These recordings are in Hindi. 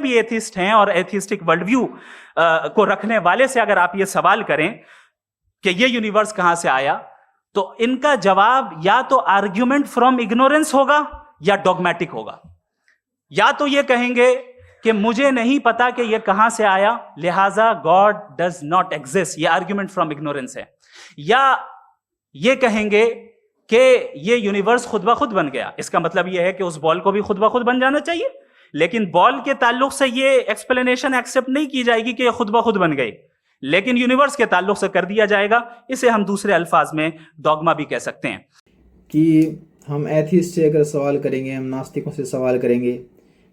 भी एथिस्ट हैं और एथिस्टिक वर्ल्ड व्यू को रखने वाले से अगर आप ये सवाल करें कि ये यूनिवर्स कहां से आया, तो इनका जवाब या तो आर्ग्यूमेंट फ्रॉम इग्नोरेंस होगा या डॉगमेटिक होगा। या तो ये कहेंगे कि मुझे नहीं पता कि ये कहां से आया, लिहाजा गॉड डज नॉट एग्जिस्ट, ये आर्ग्यूमेंट फ्रॉम इग्नोरेंस है। या ये कहेंगे कि ये यूनिवर्स खुद ब खुद बन गया, इसका मतलब ये है कि उस बॉल को भी खुद ब खुद बन जाना चाहिए, लेकिन बॉल के ताल्लुक से ये एक्सप्लेनेशन एक्सेप्ट नहीं की जाएगी कि ये खुद ब खुद बन गई, लेकिन यूनिवर्स के ताल्लुक से कर दिया जाएगा। इसे हम दूसरे अल्फाज में डॉगमा भी कह सकते हैं। कि हम एथिस्ट से अगर सवाल करेंगे, हम नास्तिकों से सवाल करेंगे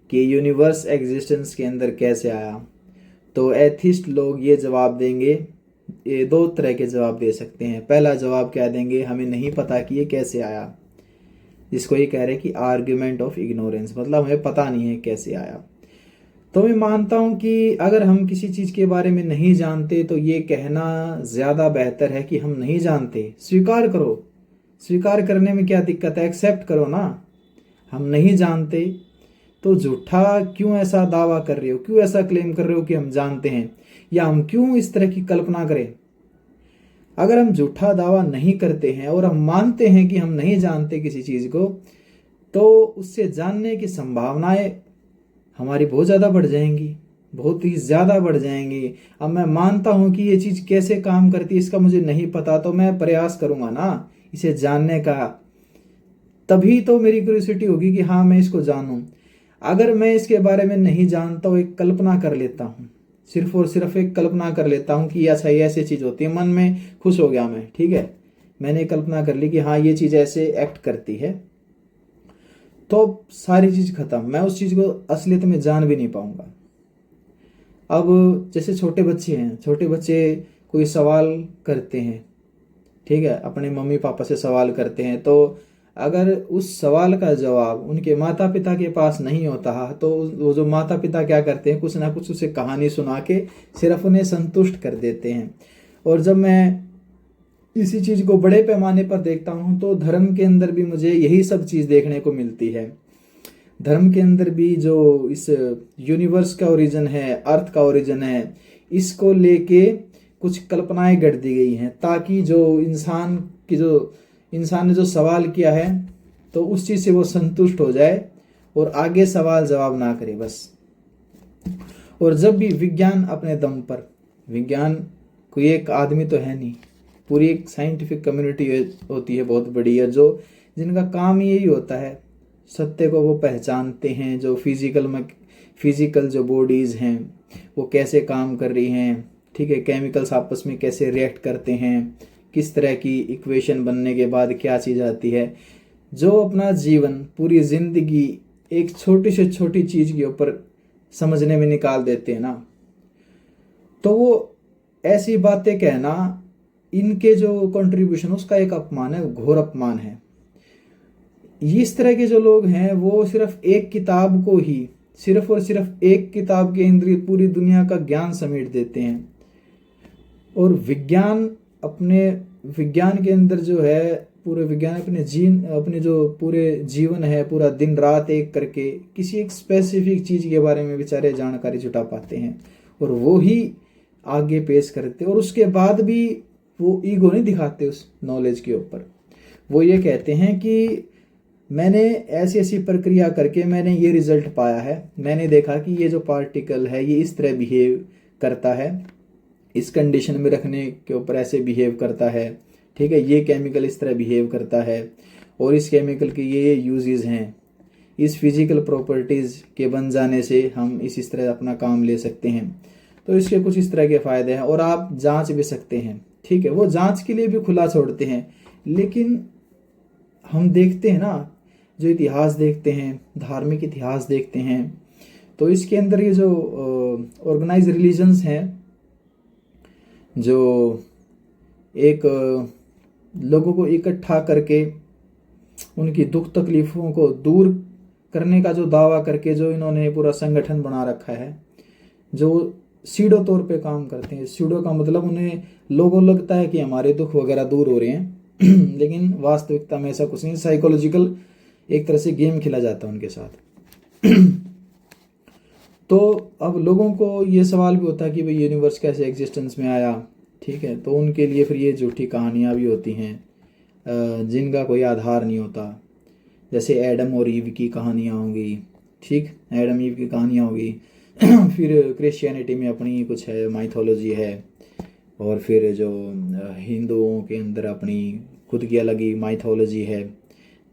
कि यूनिवर्स एग्जिस्टेंस के अंदर कैसे आया, तो एथिस्ट लोग ये जवाब देंगे, ये दो तरह के जवाब दे सकते हैं। पहला जवाब क्या देंगे, हमें नहीं पता कि ये कैसे आया, जिसको ये कह रहे हैं कि आर्ग्यूमेंट ऑफ इग्नोरेंस, मतलब हमें पता नहीं है कैसे आया। तो मैं मानता हूं कि अगर हम किसी चीज़ के बारे में नहीं जानते तो ये कहना ज़्यादा बेहतर है कि हम नहीं जानते। स्वीकार करो, स्वीकार करने में क्या दिक्कत है, एक्सेप्ट करो ना। हम नहीं जानते तो झूठा क्यों ऐसा दावा कर रहे हो, क्यों ऐसा क्लेम कर रहे हो कि हम जानते हैं, या हम क्यों इस तरह की कल्पना करें। अगर हम झूठा दावा नहीं करते हैं और हम मानते हैं कि हम नहीं जानते किसी चीज़ को, तो उससे जानने की संभावनाएं हमारी बहुत ज़्यादा बढ़ जाएंगी, बहुत ही ज़्यादा बढ़ जाएंगी। अब मैं मानता हूं कि ये चीज़ कैसे काम करती है इसका मुझे नहीं पता, तो मैं प्रयास करूंगा ना इसे जानने का, तभी तो मेरी क्यूरियोसिटी होगी कि हाँ मैं इसको जानूं। अगर मैं इसके बारे में नहीं जानता हूँ, एक कल्पना कर लेता हूँ, सिर्फ और सिर्फ एक कल्पना कर लेता हूँ कि अच्छा ये ऐसी चीज़ होती है, मन में खुश हो गया मैं, ठीक है, मैंने कल्पना कर ली कि हाँ ये चीज़ ऐसे एक्ट करती है, तो सारी चीज़ खत्म, मैं उस चीज़ को असलियत में जान भी नहीं पाऊंगा। अब जैसे छोटे बच्चे हैं, छोटे बच्चे कोई सवाल करते हैं, ठीक है, अपने मम्मी पापा से सवाल करते हैं, तो अगर उस सवाल का जवाब उनके माता पिता के पास नहीं होता तो वो जो माता पिता क्या करते हैं, कुछ ना कुछ उसे कहानी सुना के सिर्फ उन्हें संतुष्ट कर देते हैं। और जब मैं इसी चीज़ को बड़े पैमाने पर देखता हूँ तो धर्म के अंदर भी मुझे यही सब चीज़ देखने को मिलती है। धर्म के अंदर भी जो इस यूनिवर्स का ओरिजिन है, अर्थ का ओरिजिन है, इसको लेके कुछ कल्पनाएं गढ़ दी गई हैं, ताकि जो इंसान ने जो सवाल किया है तो उस चीज़ से वो संतुष्ट हो जाए और आगे सवाल जवाब ना करे बस। और जब भी विज्ञान अपने दम पर, विज्ञान कोई एक आदमी तो है नहीं, पूरी एक साइंटिफिक कम्युनिटी होती है बहुत बड़ी है, जो जिनका काम यही होता है, सत्य को वो पहचानते हैं, जो फिजिकल जो बॉडीज़ हैं वो कैसे काम कर रही हैं, ठीक है, केमिकल्स आपस में कैसे रिएक्ट करते हैं, किस तरह की इक्वेशन बनने के बाद क्या चीज़ आती है, जो अपना जीवन, पूरी ज़िंदगी एक छोटी से छोटी चीज़ के ऊपर समझने में निकाल देते हैं ना, तो वो ऐसी बातें कहना, इनके जो कंट्रीब्यूशन उसका एक अपमान है, घोर अपमान है। इस तरह के जो लोग हैं वो सिर्फ एक किताब को ही, सिर्फ और सिर्फ एक किताब के अंदर पूरी दुनिया का ज्ञान समेट देते हैं। और विज्ञान के अंदर जो है, पूरे विज्ञान अपने जो पूरे जीवन है, पूरा दिन रात एक करके किसी एक स्पेसिफिक चीज़ के बारे में बेचारे जानकारी जुटा पाते हैं और वो ही आगे पेश करते, और उसके बाद भी वो ईगो नहीं दिखाते उस नॉलेज के ऊपर। वो ये कहते हैं कि मैंने ऐसी ऐसी प्रक्रिया करके मैंने ये रिजल्ट पाया है, मैंने देखा कि ये जो पार्टिकल है ये इस तरह बिहेव करता है, इस कंडीशन में रखने के ऊपर ऐसे बिहेव करता है, ठीक है, ये केमिकल इस तरह बिहेव करता है और इस केमिकल के ये यूजेस हैं, इस फिजिकल प्रॉपर्टीज़ के बन जाने से हम इस तरह अपना काम ले सकते हैं, तो इसके कुछ इस तरह के फ़ायदे हैं और आप जांच भी सकते हैं, ठीक है, वो जांच के लिए भी खुला छोड़ते हैं। लेकिन हम देखते हैं ना, जो इतिहास देखते हैं, धार्मिक इतिहास देखते हैं, तो इसके अंदर ये जो ऑर्गेनाइज रिलीजन्स हैं, जो एक लोगों को इकट्ठा करके उनकी दुख तकलीफ़ों को दूर करने का जो दावा करके जो इन्होंने पूरा संगठन बना रखा है, जो सीडो तौर पे काम करते हैं। सीडो का मतलब उन्हें लोगों लगता है कि हमारे दुख वगैरह दूर हो रहे हैं लेकिन वास्तविकता में ऐसा कुछ नहीं, साइकोलॉजिकल एक तरह से गेम खेला जाता है उनके साथ तो अब लोगों को ये सवाल भी होता है कि भाई यूनिवर्स कैसे एग्जिस्टेंस में आया, ठीक है। तो उनके लिए फिर ये झूठी कहानियाँ भी होती हैं जिनका कोई आधार नहीं होता। जैसे एडम और ईव की कहानियाँ होंगी, ठीक, एडम ईव की कहानियाँ होगी। फिर क्रिश्चियनिटी में अपनी कुछ है माइथोलॉजी है, और फिर जो हिंदुओं के अंदर अपनी खुद की अलग ही माइथोलॉजी है,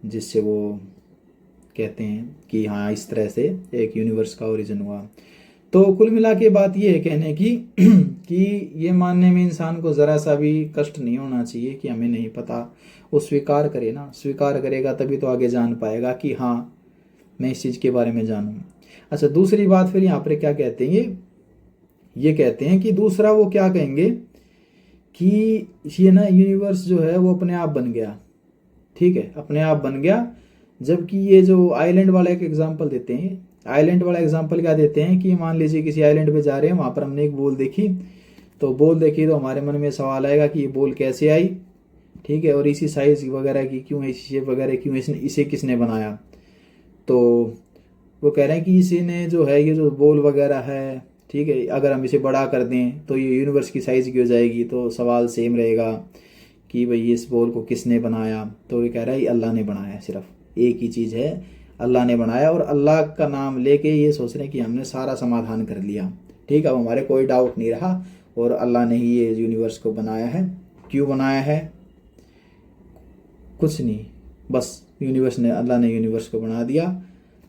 जिससे वो कहते हैं कि हाँ इस तरह से एक यूनिवर्स का ओरिजिन हुआ। तो कुल मिला के बात ये है कहने की कि ये मानने में इंसान को ज़रा सा भी कष्ट नहीं होना चाहिए कि हमें नहीं पता। वो स्वीकार करे ना, स्वीकार करेगा तभी तो आगे जान पाएगा कि हाँ मैं इस चीज़ के बारे में जानूँ। अच्छा, दूसरी बात फिर यहाँ पर क्या कहते हैं, ये कहते हैं कि दूसरा वो क्या कहेंगे कि ये ना यूनिवर्स जो है वो अपने आप बन गया, ठीक है, अपने आप बन गया। जबकि ये जो आइलैंड वाला एक एग्जांपल देते हैं, आइलैंड वाला एग्जांपल क्या देते हैं कि मान लीजिए किसी आइलैंड पे जा रहे हैं, वहाँ पर हमने एक बॉल देखी, तो बॉल देखी तो हमारे मन में सवाल आएगा कि ये बॉल कैसे आई, ठीक है, और इसी साइज वगैरह की क्यों है, इसी शेप वगैरह क्यों है, इसे किसने बनाया। तो वो कह रहे हैं कि इसी ने जो है ये जो बॉल वगैरह है, ठीक है, अगर हम इसे बड़ा कर दें तो ये यूनिवर्स की साइज़ की हो जाएगी। तो सवाल सेम रहेगा कि भाई इस बॉल को किसने बनाया। तो ये कह रहा है ये अल्लाह ने बनाया, सिर्फ एक ही चीज़ है, अल्लाह ने बनाया। और अल्लाह का नाम लेके ये सोच रहे हैं कि हमने सारा समाधान कर लिया, ठीक है, अब हमारे कोई डाउट नहीं रहा और अल्लाह ने ही ये यूनिवर्स को बनाया है। क्यों बनाया है, कुछ नहीं, बस यूनिवर्स ने, अल्लाह ने यूनिवर्स को बना दिया,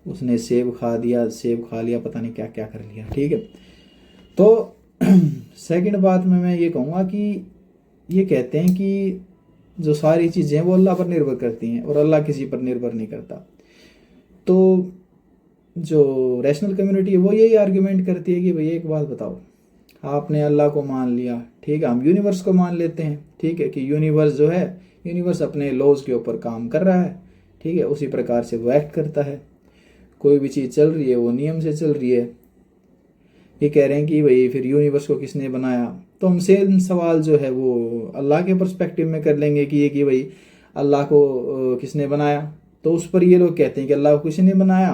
उसने सेब खा दिया, सेब खा लिया, पता नहीं क्या क्या कर लिया, ठीक है। तो सेकंड बात में मैं ये कहूँगा कि ये कहते हैं कि जो सारी चीज़ें हैं वो अल्लाह पर निर्भर करती हैं और अल्लाह किसी पर निर्भर नहीं करता। तो जो रैशनल कम्युनिटी है वो यही आर्ग्यूमेंट करती है कि भाई एक बात बताओ, आपने अल्लाह को मान लिया, ठीक है, हम यूनिवर्स को मान लेते हैं, ठीक है, कि यूनिवर्स जो है, यूनिवर्स अपने लॉज के ऊपर काम कर रहा है, ठीक है, उसी प्रकार से वो एक्ट करता है, कोई भी चीज़ चल रही है वो नियम से चल रही है। ये कह रहे हैं कि भाई फिर यूनिवर्स को किसने बनाया, तो हम सेम सवाल जो है वो अल्लाह के पर्सपेक्टिव में कर लेंगे कि ये कि भाई अल्लाह को किसने बनाया। तो उस पर ये लोग कहते हैं कि अल्लाह को किसी ने बनाया,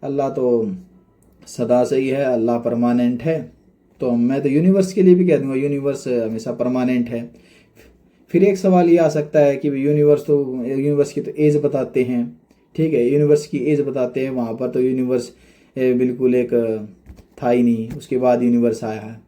अल्लाह तो सदा से ही है, अल्लाह परमानेंट है। तो मैं तो यूनिवर्स के लिए भी कह दूंगा यूनिवर्स हमेशा परमानेंट है। फिर एक सवाल ये आ सकता है कि यूनिवर्स की तो एज बताते हैं, ठीक है, यूनिवर्स की एज बताते हैं, वहाँ पर तो यूनिवर्स बिल्कुल एक था ही नहीं, उसके बाद यूनिवर्स आया है।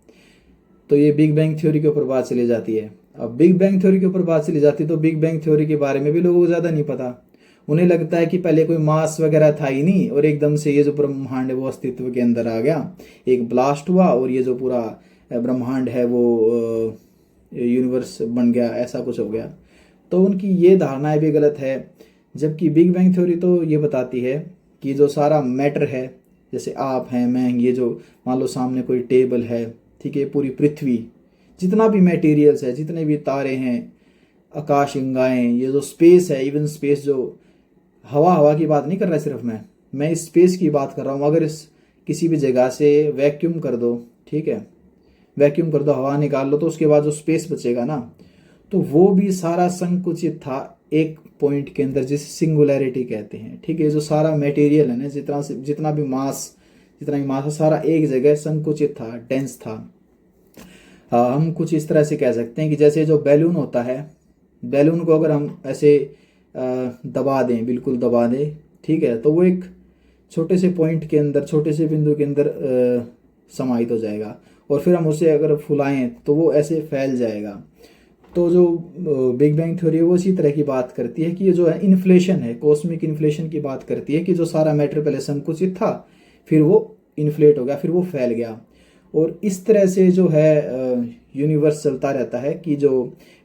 तो ये बिग बैंग थ्योरी के ऊपर बात चली जाती है। अब बिग बैंग थ्योरी के ऊपर बात चली जाती है तो बिग बैंग थ्योरी के बारे में भी लोगों को ज़्यादा नहीं पता। उन्हें लगता है कि पहले कोई मास वगैरह था ही नहीं और एकदम से ये जो ब्रह्मांड है वो अस्तित्व के अंदर आ गया, एक ब्लास्ट हुआ और ये जो पूरा ब्रह्मांड है वो यूनिवर्स बन गया, ऐसा कुछ हो गया। तो उनकी ये धारणाएं भी गलत है। जबकि बिग बैंग थ्योरी तो ये बताती है कि जो सारा मैटर है, जैसे आप हैं, मैं, ये जो मान लो सामने कोई टेबल है, ठीक है, पूरी पृथ्वी, जितना भी मटेरियल्स है, जितने भी तारे हैं, आकाश गंगाएं, ये जो स्पेस है, इवन स्पेस जो हवा की बात नहीं कर रहा सिर्फ मैं इस स्पेस की बात कर रहा हूँ। अगर इस किसी भी जगह से वैक्यूम कर दो, ठीक है, वैक्यूम कर दो, हवा निकाल लो, तो उसके बाद जो स्पेस बचेगा ना, तो वो भी सारा संकुचित था एक पॉइंट के अंदर, जिसे सिंगुलैरिटी कहते हैं, ठीक है। जो सारा मटेरियल है ना, जितना भी मास है, सारा एक जगह संकुचित था, डेंस था। हम कुछ इस तरह से कह सकते हैं कि जैसे जो बैलून होता है, बैलून को अगर हम ऐसे दबा दें, बिल्कुल दबा दें, ठीक है, तो वो एक छोटे से पॉइंट के अंदर, छोटे से बिंदु के अंदर समाहित हो जाएगा, और फिर हम उसे अगर फुलाएं तो वो ऐसे फैल जाएगा। तो जो बिग बैंग थ्योरी है वो इसी तरह की बात करती है कि ये जो है इन्फ्लेशन है, कॉस्मिक इन्फ्लेशन की बात करती है कि जो सारा मैटर पहले संकुचित था, फिर वो इन्फ्लेट हो गया, फिर वो फैल गया। और इस तरह से जो है यूनिवर्स चलता रहता है कि जो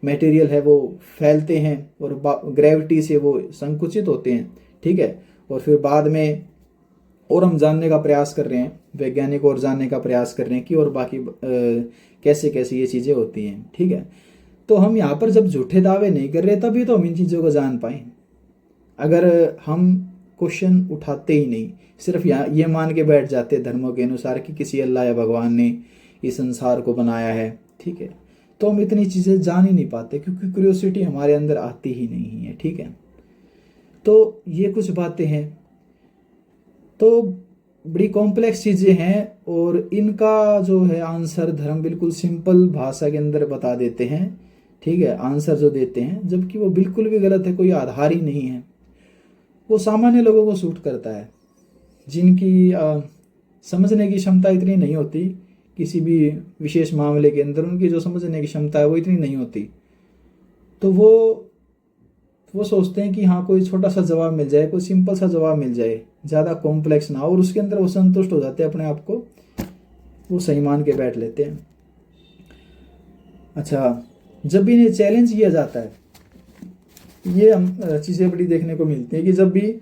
मटेरियल है वो फैलते हैं और ग्रेविटी से वो संकुचित होते हैं, ठीक है, और फिर बाद में और हम जानने का प्रयास कर रहे हैं, वैज्ञानिक और जानने का प्रयास कर रहे हैं कि और बाकी कैसे कैसे ये चीज़ें होती हैं, ठीक है। तो हम यहाँ पर जब झूठे दावे नहीं कर रहे तभी तो हम इन चीज़ों को जान पाएँ। अगर हम क्वेश्चन उठाते ही नहीं, सिर्फ यहाँ ये मान के बैठ जाते धर्मों के अनुसार कि किसी अल्लाह या भगवान ने इस संसार को बनाया है, ठीक है, तो हम इतनी चीज़ें जान ही नहीं पाते, क्योंकि क्यूरियोसिटी हमारे अंदर आती ही नहीं है, ठीक है। तो ये कुछ बातें हैं। तो बड़ी कॉम्प्लेक्स चीज़ें हैं और इनका जो है आंसर धर्म बिल्कुल सिंपल भाषा के अंदर बता देते हैं, ठीक है, आंसर जो देते हैं, जबकि वो बिल्कुल भी गलत है, कोई आधार ही नहीं है। वो सामान्य लोगों को सूट करता है, जिनकी समझने की क्षमता इतनी नहीं होती किसी भी विशेष मामले के अंदर, उनकी जो समझने की क्षमता है वो इतनी नहीं होती, तो वो सोचते हैं कि हाँ कोई छोटा सा जवाब मिल जाए, कोई सिंपल सा जवाब मिल जाए, ज़्यादा कॉम्प्लेक्स ना हो, और उसके अंदर वो संतुष्ट हो जाते हैं अपने आप को, वो सही मान के बैठ लेते हैं। अच्छा, जब भी इन्हें चैलेंज किया जाता है, ये हम चीज़ें बड़ी देखने को मिलती है कि जब भी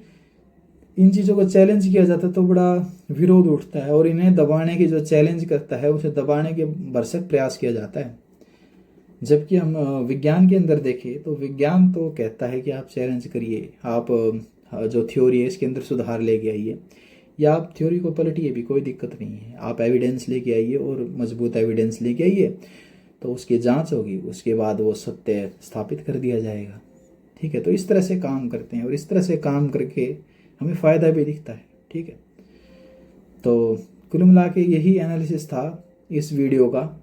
इन चीज़ों को चैलेंज किया जाता है तो बड़ा विरोध उठता है, और इन्हें दबाने की, जो चैलेंज करता है उसे दबाने के भरसक प्रयास किया जाता है। जबकि हम विज्ञान के अंदर देखें तो विज्ञान तो कहता है कि आप चैलेंज करिए, आप जो थ्योरी है इसके अंदर सुधार लेके आइए, या आप थ्योरी को पलटिए भी, कोई दिक्कत नहीं है, आप एविडेंस लेके आइए और मजबूत एविडेंस लेके आइए, तो उसकी जांच होगी, उसके बाद वो सत्य स्थापित कर दिया जाएगा, ठीक है। तो इस तरह से काम करते हैं, और इस तरह से काम करके हमें फ़ायदा भी दिखता है, ठीक है। तो कुल मिला के यही एनालिसिस था इस वीडियो का,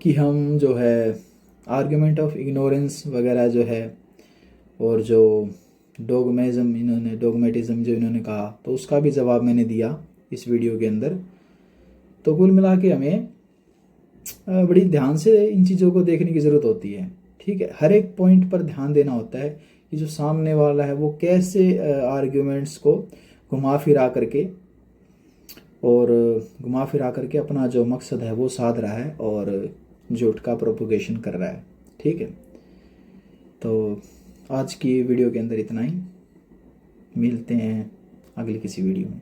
कि हम जो है आर्गुमेंट ऑफ इग्नोरेंस वगैरह जो है, और जो डोगमेटिज्म जो इन्होंने कहा, तो उसका भी जवाब मैंने दिया इस वीडियो के अंदर। तो कुल मिला के हमें बड़ी ध्यान से इन चीज़ों को देखने की ज़रूरत होती है, ठीक है। हर एक पॉइंट पर ध्यान देना होता है कि जो सामने वाला है वो कैसे आर्ग्यूमेंट्स को घुमा फिरा करके अपना जो मकसद है वो साध रहा है, और झूठ का प्रोपोगेशन कर रहा है, ठीक है। तो आज की वीडियो के अंदर इतना ही, मिलते हैं अगली किसी वीडियो में।